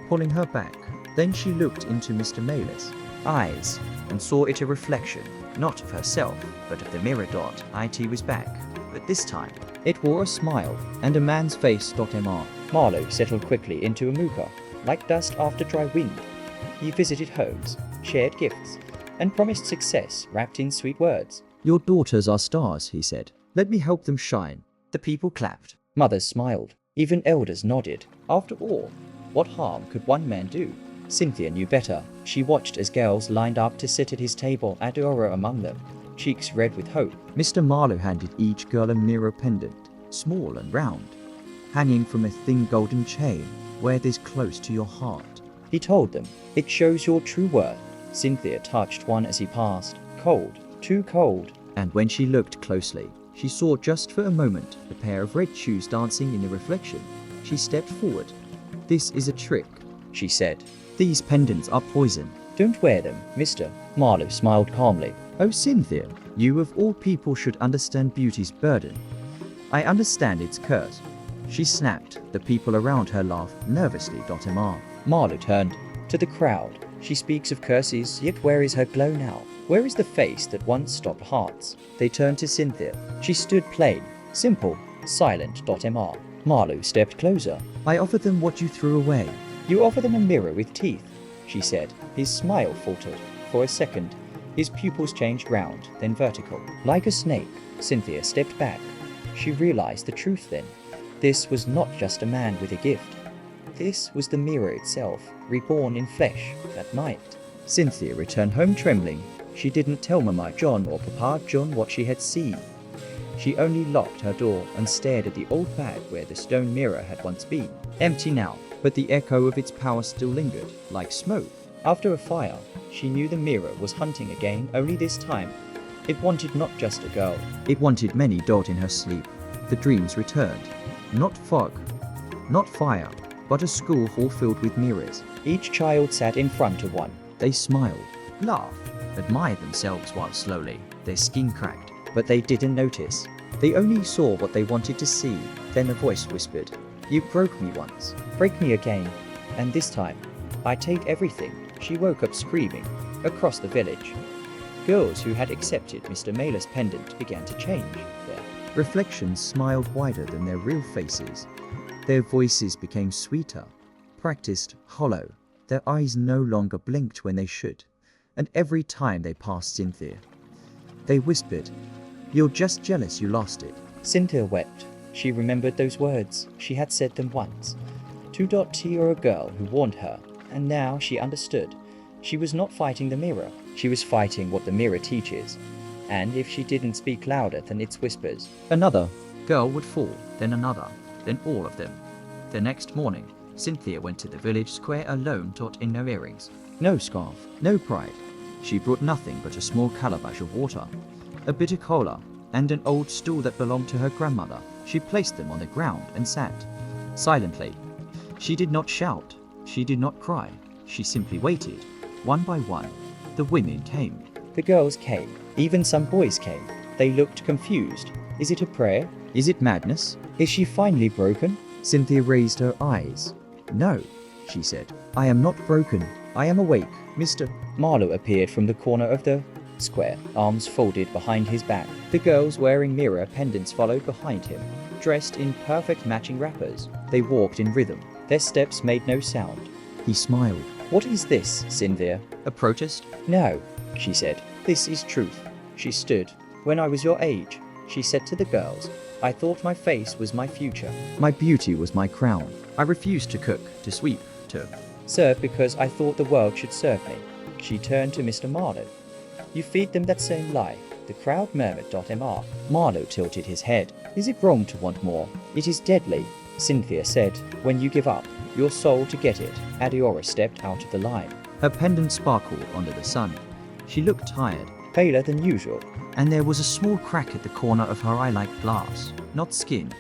pulling her back. Then she looked into Mr. Maylis' eyes and saw it a reflection, not of herself, but of the mirror. It was back, but this time it wore a smile and a man's face. Mr. Marlowe settled quickly into Lamuka, like dust after dry wind. He visited homes, shared gifts, and promised success wrapped in sweet words. Your daughters are stars, he said. Let me help them shine. The people clapped. Mothers smiled. Even elders nodded. After all, what harm could one man do? Cynthia knew better. She watched as girls lined up to sit at his table, Adora among them, cheeks red with hope. Mr. Marlowe handed each girl a mirror pendant, small and round, hanging from a thin golden chain. Wear this close to your heart. He told them, it shows your true worth. Cynthia touched one as he passed. Cold, too cold. And when she looked closely, she saw just for a moment a pair of red shoes dancing in the reflection. She stepped forward. This is a trick, she said. These pendants are poison. Don't wear them, mister. Marlowe smiled calmly. Oh, Cynthia, you of all people should understand beauty's burden. I understand its curse. She snapped. The people around her laughed nervously. Mr. Marlowe turned to the crowd. She speaks of curses, yet where is her glow now? Where is the face that once stopped hearts? They turned to Cynthia. She stood plain, simple, silent. Mr. Marlowe stepped closer. I offer them what you threw away. You offer them a mirror with teeth, she said. His smile faltered. For a second, his pupils changed round, then vertical. Like a snake, Cynthia stepped back. She realized the truth then. This was not just a man with a gift. This was the mirror itself, reborn in flesh, at night. Cynthia returned home trembling. She didn't tell Mama John or Papa John what she had seen. She only locked her door and stared at the old bag where the stone mirror had once been. Empty now, but the echo of its power still lingered, like smoke. After a fire, she knew the mirror was hunting again, only this time. It wanted not just a girl. It wanted many. In her sleep, the dreams returned. Not fog, not fire, but a school hall filled with mirrors. Each child sat in front of one. They smiled, laughed, admired themselves while slowly their skin cracked. But they didn't notice. They only saw what they wanted to see. Then a voice whispered, "You broke me once. Break me again. And this time, I take everything." She woke up screaming. Across the village, girls who had accepted Mr. Mailer's pendant began to change. Their reflections smiled wider than their real faces. Their voices became sweeter, practiced, hollow. Their eyes no longer blinked when they should. And every time they passed Cynthia, they whispered, "You're just jealous you lost it." Cynthia wept. She remembered those words. She had said them once. T or a girl who warned her, and now she understood. She was not fighting the mirror. She was fighting what the mirror teaches. And if she didn't speak louder than its whispers, another girl would fall, then another, then all of them. The next morning, Cynthia went to the village square alone, in no earrings, no scarf, no pride. She brought nothing but a small calabash of water, a bitter cola, and an old stool that belonged to her grandmother. She placed them on the ground and sat, silently. She did not shout, she did not cry, she simply waited. One by one, the women came. The girls came, even some boys came. They looked confused. Is it a prayer? Is it madness? Is she finally broken? Cynthia raised her eyes. "No," she said. "I am not broken. I am awake." Mr. Marlowe appeared from the corner of the square, arms folded behind his back. The girls wearing mirror pendants followed behind him, dressed in perfect matching wrappers. They walked in rhythm. Their steps made no sound. He smiled. "What is this, Cynthia? A protest?" "No," she said. "This is truth." She stood. "When I was your age," she said to the girls, "I thought my face was my future. My beauty was my crown. I refused to cook, to sweep, to serve because I thought the world should serve me." She turned to Mr. Marlowe. "You feed them that same lie." The crowd murmured. Mr. Marlowe tilted his head. "Is it wrong to want more? It is deadly," Cynthia said. "When you give up your soul to get it." Adiora stepped out of the line. Her pendant sparkled under the sun. She looked tired, paler than usual, and there was a small crack at the corner of her eye like glass, not skin.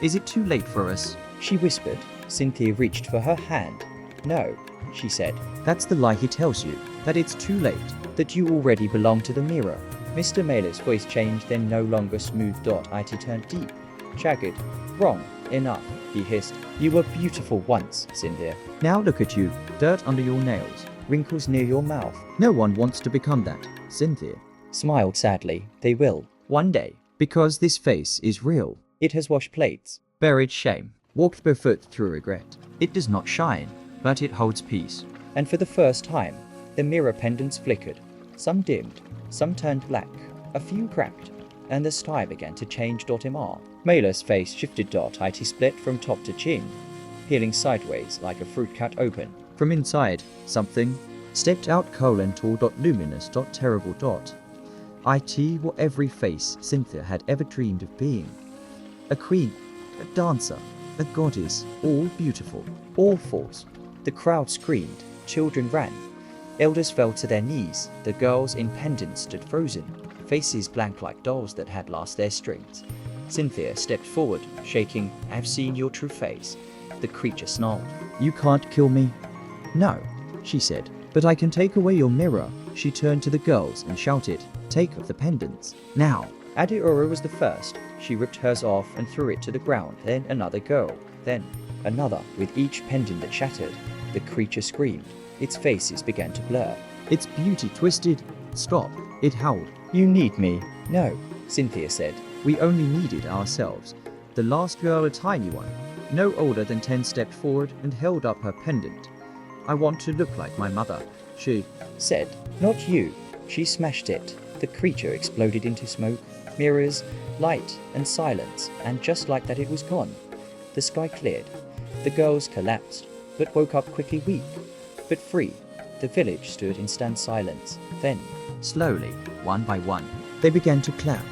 "Is it too late for us?" she whispered. Cynthia reached for her hand. "No," she said. "That's the lie he tells you, that it's too late, that you already belong to the mirror." Mr. Mailer's voice changed, then no longer smooth. It turned deep, jagged. "Wrong. Enough," he hissed. "You were beautiful once, Cynthia. Now look at you, dirt under your nails, wrinkles near your mouth. No one wants to become that." Cynthia smiled sadly. "They will, one day. Because this face is real. It has washed plates, buried shame, walked barefoot through regret. It does not shine, but it holds peace." And for the first time, the mirror pendants flickered. Some dimmed, some turned black, a few cracked, and the sky began to change. Mr. Mailer's face shifted. It split from top to chin, peeling sideways like a fruit cut open. From inside, something stepped out cold and tall. Luminous. Terrible. It wore every face Cynthia had ever dreamed of being. A queen, a dancer, a goddess, all beautiful, all false. The crowd screamed, children ran, elders fell to their knees, the girls in pendants stood frozen, faces blank like dolls that had lost their strings. Cynthia stepped forward, shaking, "I've seen your true face." The creature snarled. You can't kill me. No, she said, but I can take away your mirror. She turned to the girls and shouted, take off the pendants, now. Adiora was the first. She ripped hers off and threw it to the ground, then another girl, then another, with each pendant that shattered. The creature screamed. Its faces began to blur. Its beauty twisted. Stop, it howled. You need me. No, Cynthia said. We only needed ourselves. The last girl, a tiny one, no older than 10, stepped forward and held up her pendant. I want to look like my mother, she said. Not you. She smashed it. The creature exploded into smoke, mirrors, light, and silence, and just like that it was gone. The sky cleared. The girls collapsed, but woke up quickly, weak, but free. The village stood in stunned silence. Then, slowly, one by one, they began to clap.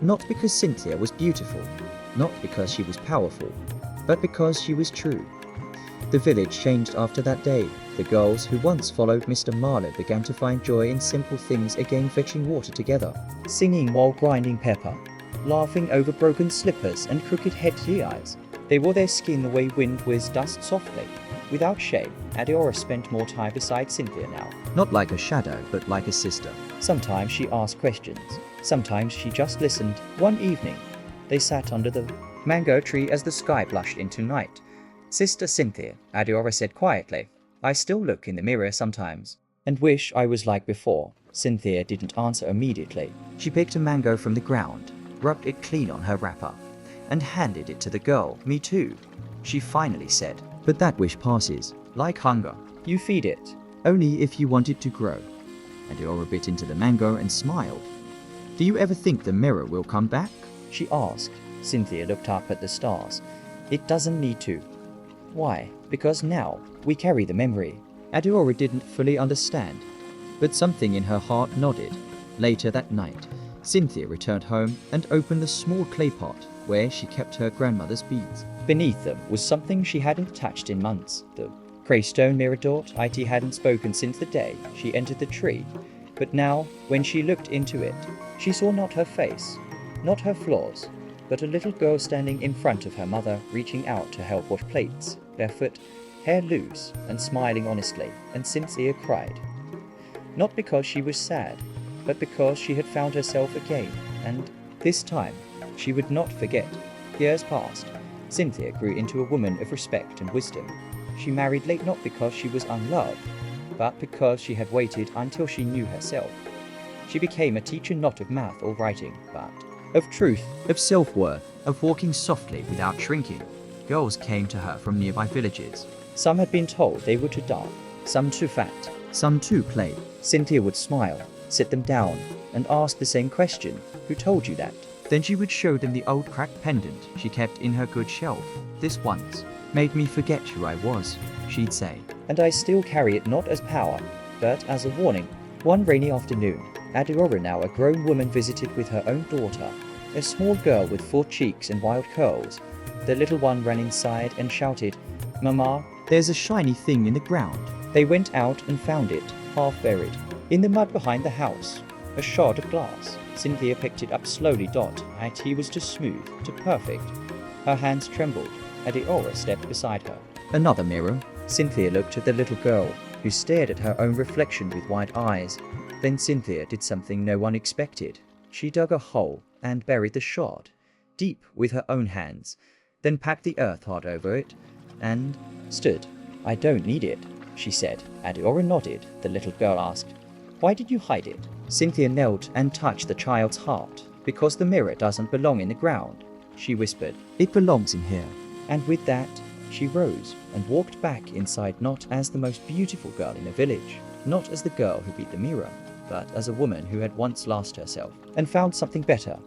Not because Cynthia was beautiful, not because she was powerful, but because she was true. The village changed after that day. The girls who once followed Mr. Marlowe began to find joy in simple things again, fetching water together, singing while grinding pepper, laughing over broken slippers and crooked head eyes. They wore their skin the way wind whizzed dust softly. Without shame, Adiora spent more time beside Cynthia now. Not like a shadow, but like a sister. Sometimes she asked questions. Sometimes she just listened. One evening, they sat under the mango tree as the sky blushed into night. Sister Cynthia, Adiora said quietly, I still look in the mirror sometimes and wish I was like before. Cynthia didn't answer immediately. She picked a mango from the ground, rubbed it clean on her wrapper, and handed it to the girl. Me too, she finally said. But that wish passes, like hunger. You feed it. Only if you want it to grow. Adiora bit into the mango and smiled. Do you ever think the mirror will come back? She asked. Cynthia looked up at the stars. It doesn't need to. Why? Because now we carry the memory. Adiora didn't fully understand, but something in her heart nodded. Later that night, Cynthia returned home and opened the small clay pot where she kept her grandmother's beads. Beneath them was something she hadn't touched in months. The grey stone mirror. It hadn't spoken since the day she entered the tree. But now, when she looked into it, she saw not her face, not her flaws, but a little girl standing in front of her mother, reaching out to help wash plates, barefoot, hair loose, and smiling honestly, and Cynthia cried. Not because she was sad, but because she had found herself again, and this time she would not forget. Years passed. Cynthia grew into a woman of respect and wisdom. She married late not because she was unloved, but because she had waited until she knew herself. She became a teacher not of math or writing, but of truth, of self-worth, of walking softly without shrinking. Girls came to her from nearby villages. Some had been told they were too dark, some too fat, some too plain. Cynthia would smile, sit them down, and ask the same question, who told you that? Then she would show them the old cracked pendant she kept in her good shelf. This once made me forget who I was, she'd say. And I still carry it not as power, but as a warning. One rainy afternoon, Adiora, now a grown woman, visited with her own daughter, a small girl with full cheeks and wild curls. The little one ran inside and shouted, Mama, there's a shiny thing in the ground. They went out and found it, half buried, in the mud behind the house, a shard of glass. Cynthia picked it up slowly. It was too smooth, too perfect. Her hands trembled. Adiora stepped beside her. Another mirror. Cynthia looked at the little girl, who stared at her own reflection with wide eyes. Then Cynthia did something no one expected. She dug a hole and buried the shard, deep with her own hands, then packed the earth hard over it, and stood. I don't need it, she said. Adiora nodded. The little girl asked, Why did you hide it? Cynthia knelt and touched the child's heart. Because the mirror doesn't belong in the ground, she whispered. It belongs in here. And with that, she rose and walked back inside, not as the most beautiful girl in the village, not as the girl who beat the mirror, but as a woman who had once lost herself and found something better.